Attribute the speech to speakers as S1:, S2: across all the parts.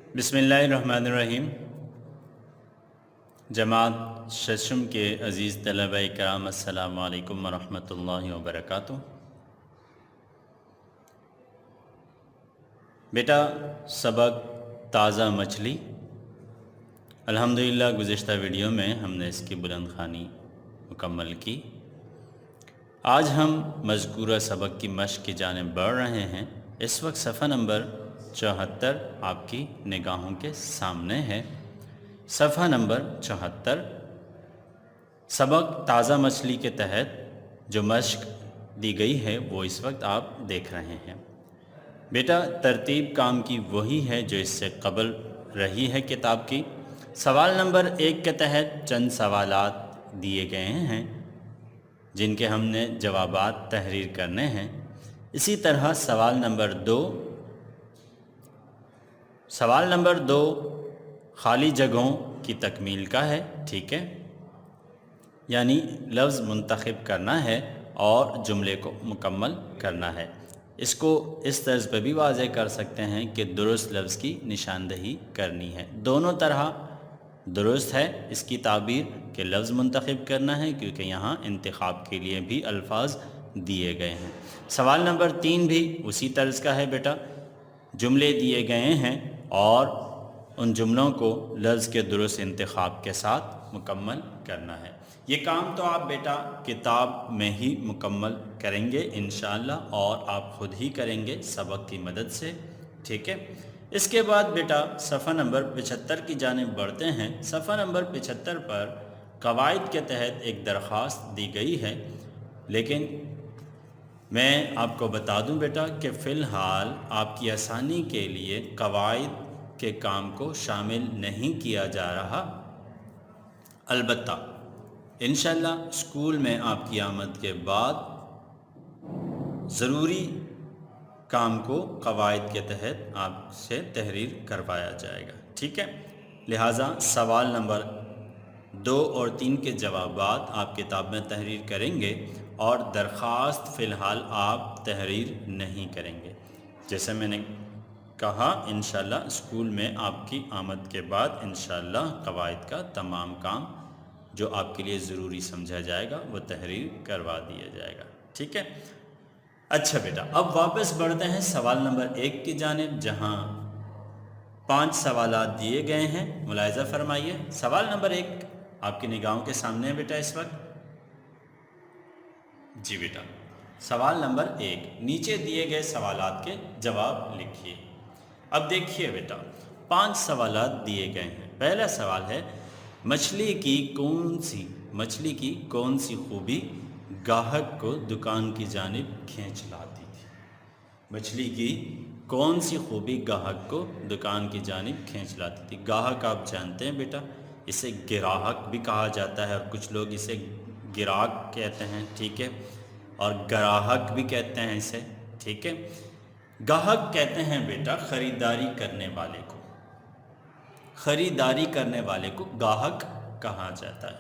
S1: بسم اللہ الرحمن الرحیم۔ جماعت ششم کے عزیز طلبہ کرام، السلام علیکم ورحمۃ اللہ وبرکاتہ۔ بیٹا، سبق تازہ مچھلی، الحمدللہ گزشتہ ویڈیو میں ہم نے اس کی بلند خوانی مکمل کی۔ آج ہم مذکورہ سبق کی مشق کی جانب بڑھ رہے ہیں۔ اس وقت صفحہ نمبر 74 آپ کی نگاہوں کے سامنے ہے۔ صفحہ نمبر 74، سبق تازہ مچھلی کے تحت جو مشق دی گئی ہے وہ اس وقت آپ دیکھ رہے ہیں۔ بیٹا، ترتیب کام کی وہی ہے جو اس سے قبل رہی ہے کتاب کی۔ سوال نمبر 1 کے تحت چند سوالات دیے گئے ہیں جن کے ہم نے جوابات تحریر کرنے ہیں۔ اسی طرح سوال نمبر دو خالی جگہوں کی تکمیل کا ہے، ٹھیک ہے، یعنی لفظ منتخب کرنا ہے اور جملے کو مکمل کرنا ہے۔ اس کو اس طرز پہ بھی واضح کر سکتے ہیں کہ درست لفظ کی نشاندہی کرنی ہے۔ دونوں طرح درست ہے اس کی تعبیر کہ لفظ منتخب کرنا ہے، کیونکہ یہاں انتخاب کے لیے بھی الفاظ دیے گئے ہیں۔ سوال نمبر 3 بھی اسی طرز کا ہے بیٹا، جملے دیے گئے ہیں اور ان جملوں کو لفظ کے درست انتخاب کے ساتھ مکمل کرنا ہے۔ یہ کام تو آپ بیٹا کتاب میں ہی مکمل کریں گے انشاءاللہ، اور آپ خود ہی کریں گے سبق کی مدد سے، ٹھیک ہے۔ اس کے بعد بیٹا صفحہ نمبر 75 کی جانب بڑھتے ہیں۔ صفحہ نمبر 75 پر قواعد کے تحت ایک درخواست دی گئی ہے، لیکن میں آپ کو بتا دوں بیٹا کہ فی الحال آپ کی آسانی کے لیے قواعد کے کام کو شامل نہیں کیا جا رہا، البتہ انشاءاللہ اسکول میں آپ کی آمد کے بعد ضروری کام کو قواعد کے تحت آپ سے تحریر کروایا جائے گا، ٹھیک ہے۔ لہٰذا سوال نمبر 2 اور 3 کے جوابات آپ کتاب میں تحریر کریں گے، اور درخواست فی الحال آپ تحریر نہیں کریں گے۔ جیسے میں نے کہا انشاءاللہ اسکول میں آپ کی آمد کے بعد انشاءاللہ قواعد کا تمام کام جو آپ کے لیے ضروری سمجھا جائے گا وہ تحریر کروا دیا جائے گا، ٹھیک ہے۔ اچھا بیٹا، اب واپس بڑھتے ہیں سوال نمبر 1 کی جانب، جہاں 5 سوالات دیے گئے ہیں۔ ملاحظہ فرمائیے، سوال نمبر 1 آپ کی نگاہوں کے سامنے ہے بیٹا اس وقت۔ جی بیٹا، سوال نمبر 1، نیچے دیے گئے سوالات کے جواب لکھیے۔ اب دیکھیے بیٹا، 5 سوالات دیے گئے ہیں۔ پہلا سوال ہے، مچھلی کی کون سی خوبی گاہک کو دکان کی جانب کھینچ لاتی تھی؟ مچھلی کی کون سی خوبی گاہک کو دکان کی جانب کھینچ لاتی تھی؟ گاہک آپ جانتے ہیں بیٹا، اسے گراہک بھی کہا جاتا ہے، اور کچھ لوگ اسے گراہک کہتے ہیں، ٹھیک ہے، اور گراہک بھی کہتے ہیں اسے، ٹھیک ہے۔ گاہک کہتے ہیں بیٹا خریداری کرنے والے کو گاہک کہا جاتا ہے۔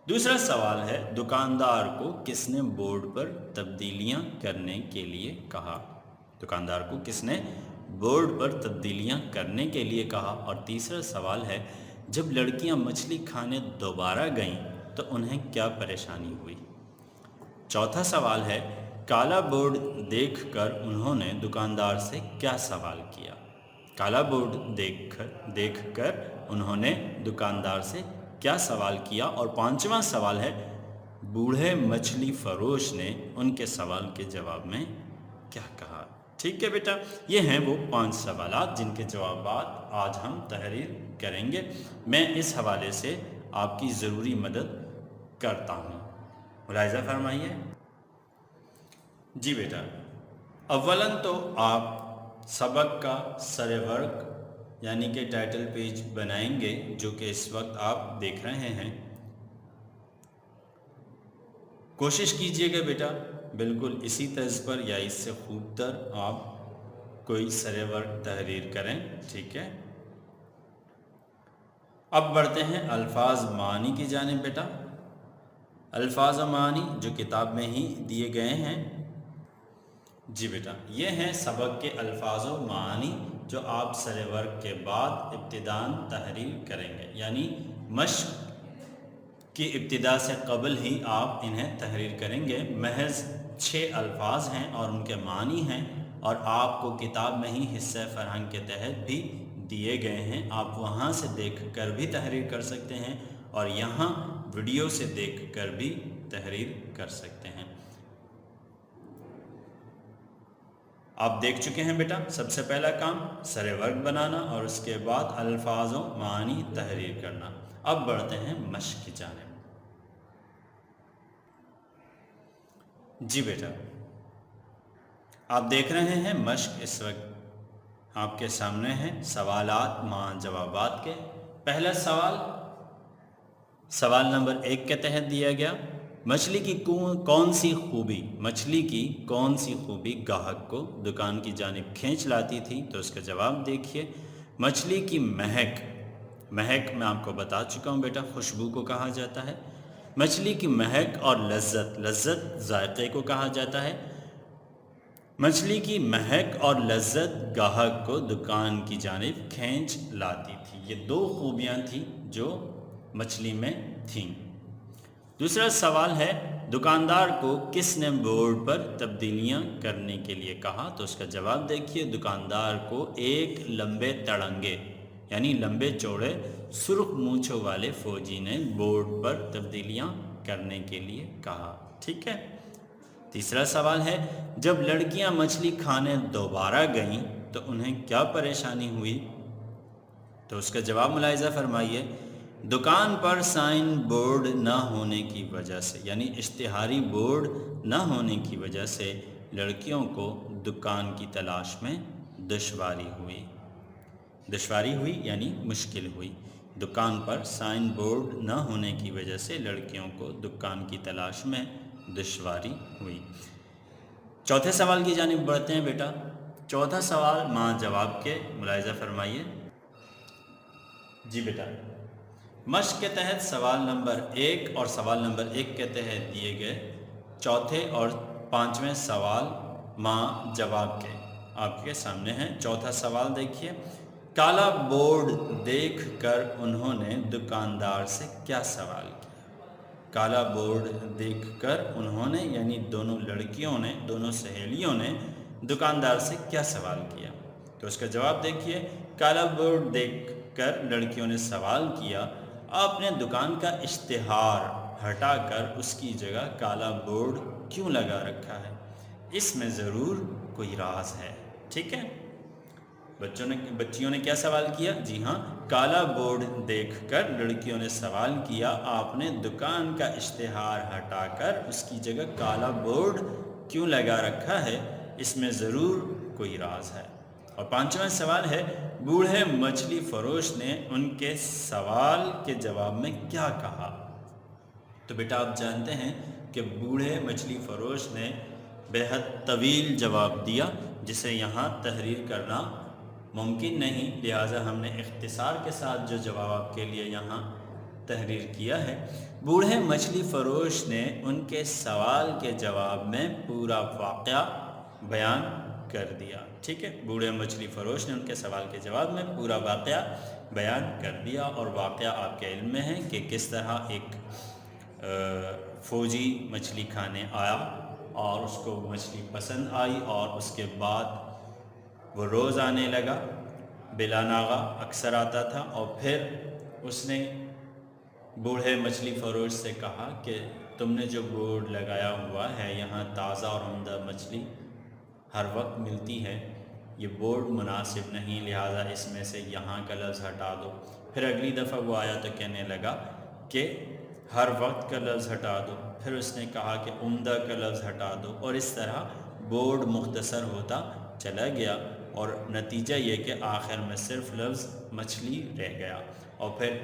S1: دوسرا سوال ہے، دکاندار کو کس نے بورڈ پر تبدیلیاں کرنے کے لیے کہا؟ دکاندار کو کس نے بورڈ پر تبدیلیاں کرنے کے لیے کہا؟ اور تیسرا سوال ہے، جب لڑکیاں مچھلی کھانے دوبارہ گئیں تو انہیں کیا پریشانی ہوئی؟ چوتھا سوال ہے، کالا بورڈ دیکھ کر انہوں نے دکاندار سے کیا سوال کیا؟ کالا بورڈ دیکھ کر انہوں نے دکاندار سے کیا سوال کیا؟ اور پانچواں سوال ہے، بوڑھے مچھلی فروش نے ان کے سوال کے جواب میں کیا کہا؟ ٹھیک ہے بیٹا، یہ ہیں وہ 5 سوالات جن کے جوابات آج ہم تحریر کریں گے۔ میں اس حوالے سے آپ کی ضروری مدد کرتا ہوں، ملاحظہ فرمائیے۔ جی بیٹا، اولاً تو آپ سبق کا سر ورق یعنی کہ ٹائٹل پیج بنائیں گے، جو کہ اس وقت آپ دیکھ رہے ہیں۔ کوشش کیجئے گا بیٹا بالکل اسی طرز پر یا اس سے خوب تر آپ کوئی سر ورق تحریر کریں، ٹھیک ہے۔ اب بڑھتے ہیں الفاظ معانی کی جانب بیٹا۔ الفاظ معانی جو کتاب میں ہی دیے گئے ہیں، جی بیٹا، یہ ہیں سبق کے الفاظ و معانی جو آپ سر ورک کے بعد ابتداً تحریر کریں گے، یعنی مشق کی ابتدا سے قبل ہی آپ انہیں تحریر کریں گے۔ محض 6 الفاظ ہیں اور ان کے معنی ہیں، اور آپ کو کتاب میں ہی حصہ فرہنگ کے تحت بھی دیے گئے ہیں۔ آپ وہاں سے دیکھ کر بھی تحریر کر سکتے ہیں اور یہاں ویڈیو سے دیکھ کر بھی تحریر کر سکتے ہیں۔ آپ دیکھ چکے ہیں بیٹا، سب سے پہلا کام سر ورک بنانا اور اس کے بعد الفاظ و معانی تحریر کرنا۔ اب بڑھتے ہیں مشق کی جانب۔ جی بیٹا، آپ دیکھ رہے ہیں مشق اس وقت آپ کے سامنے ہیں، سوالات مع جوابات کے۔ پہلا سوال نمبر 1 کے تحت دیا گیا، مچھلی کی کون سی خوبی گاہک کو دکان کی جانب کھینچ لاتی تھی؟ تو اس کا جواب دیکھیے، مچھلی کی مہک میں آپ کو بتا چکا ہوں بیٹا، خوشبو کو کہا جاتا ہے۔ مچھلی کی مہک اور لذت ذائقے کو کہا جاتا ہے۔ مچھلی کی مہک اور لذت گاہک کو دکان کی جانب کھینچ لاتی تھی۔ یہ 2 خوبیاں تھیں جو مچھلی میں تھیں۔ دوسرا سوال ہے، دکاندار کو کس نے بورڈ پر تبدیلیاں کرنے کے لیے کہا؟ تو اس کا جواب دیکھیے، دکاندار کو ایک لمبے تڑنگے یعنی لمبے چوڑے سرخ مونچھوں والے فوجی نے بورڈ پر تبدیلیاں کرنے کے لیے کہا۔ ٹھیک ہے۔ تیسرا سوال ہے، جب لڑکیاں مچھلی کھانے دوبارہ گئیں تو انہیں کیا پریشانی ہوئی؟ تو اس کا جواب ملاحظہ فرمائیے، دکان پر سائن بورڈ نہ ہونے کی وجہ سے، یعنی اشتہاری بورڈ نہ ہونے کی وجہ سے لڑکیوں کو دکان کی تلاش میں دشواری ہوئی یعنی مشکل ہوئی۔ دکان پر سائن بورڈ نہ ہونے کی وجہ سے لڑکیوں کو دکان کی تلاش میں دشواری ہوئی۔ چوتھے سوال کی جانب بڑھتے ہیں بیٹا۔ چوتھا سوال مع جواب کے، ملاحظہ فرمائیے۔ جی بیٹا، مشق کے تحت سوال نمبر 1 اور سوال نمبر 1 کے تحت دیے گئے چوتھے اور 5ویں سوال مع جواب کے آپ کے سامنے ہیں۔ چوتھا سوال دیکھیے، کالا بورڈ دیکھ کر انہوں نے دکاندار سے کیا سوال کیا؟ کالا بورڈ دیکھ کر انہوں نے یعنی دونوں لڑکیوں نے، دونوں سہیلیوں نے دکاندار سے کیا سوال کیا؟ تو اس کا جواب دیکھیے، کالا بورڈ دیکھ کر لڑکیوں نے سوال کیا، آپ نے دکان کا اشتہار ہٹا کر اس کی جگہ کالا بورڈ کیوں لگا رکھا ہے؟ اس میں ضرور کوئی راز ہے۔ ٹھیک ہے، بچیوں نے کیا سوال کیا؟ جی ہاں، کالا بورڈ دیکھ کر لڑکیوں نے سوال کیا، آپ نے دکان کا اشتہار ہٹا کر اس کی جگہ کالا بورڈ کیوں لگا رکھا ہے؟ اس میں ضرور کوئی راز ہے۔ اور 5واں سوال ہے، بوڑھے مچھلی فروش نے ان کے سوال کے جواب میں کیا کہا؟ تو بیٹا آپ جانتے ہیں کہ بوڑھے مچھلی فروش نے بے حد طویل جواب دیا، جسے یہاں تحریر کرنا ممکن نہیں، لہٰذا ہم نے اختصار کے ساتھ جو جواب آپ کے لیے یہاں تحریر کیا ہے، بوڑھے مچھلی فروش نے ان کے سوال کے جواب میں پورا واقعہ بیان کر دیا۔ ٹھیک ہے، بوڑھے مچھلی فروش نے ان کے سوال کے جواب میں پورا واقعہ بیان کر دیا، اور واقعہ آپ کے علم میں ہے کہ کس طرح ایک فوجی مچھلی کھانے آیا اور اس کو مچھلی پسند آئی، اور اس کے بعد وہ روز آنے لگا، بلا ناغہ اکثر آتا تھا، اور پھر اس نے بوڑھے مچھلی فروش سے کہا کہ تم نے جو بورڈ لگایا ہوا ہے، یہاں تازہ اور عمدہ مچھلی ہر وقت ملتی ہے، یہ بورڈ مناسب نہیں، لہٰذا اس میں سے یہاں کا لفظ ہٹا دو۔ پھر اگلی دفعہ وہ آیا تو کہنے لگا کہ ہر وقت کا لفظ ہٹا دو، پھر اس نے کہا کہ عمدہ کا لفظ ہٹا دو، اور اس طرح بورڈ مختصر ہوتا چلا گیا، اور نتیجہ یہ کہ آخر میں صرف لفظ مچھلی رہ گیا۔ اور پھر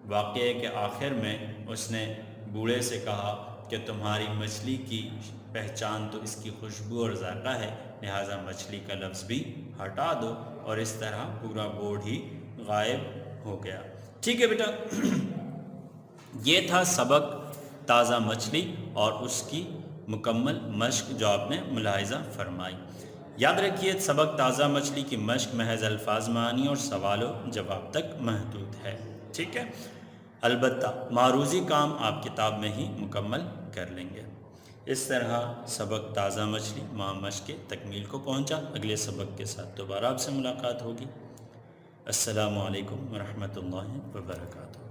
S1: واقعے کے آخر میں اس نے بوڑھے سے کہا کہ تمہاری مچھلی کی پہچان تو اس کی خوشبو اور ذائقہ ہے، لہٰذا مچھلی کا لفظ بھی ہٹا دو، اور اس طرح پورا بورڈ ہی غائب ہو گیا۔ ٹھیک ہے بیٹا، یہ تھا سبق تازہ مچھلی اور اس کی مکمل مشق جو آپ نے ملاحظہ فرمائی۔ یاد رکھیے سبق تازہ مچھلی کی مشق محض الفاظ معانی اور سوال و جواب تک محدود ہے، ٹھیک ہے؟ البتہ معروضی کام آپ کتاب میں ہی مکمل کر لیں گے۔ اس طرح سبق تازہ مچھلی مع مشق کے تکمیل کو پہنچا۔ اگلے سبق کے ساتھ دوبارہ آپ سے ملاقات ہوگی۔ السلام علیکم ورحمۃ اللہ وبرکاتہ۔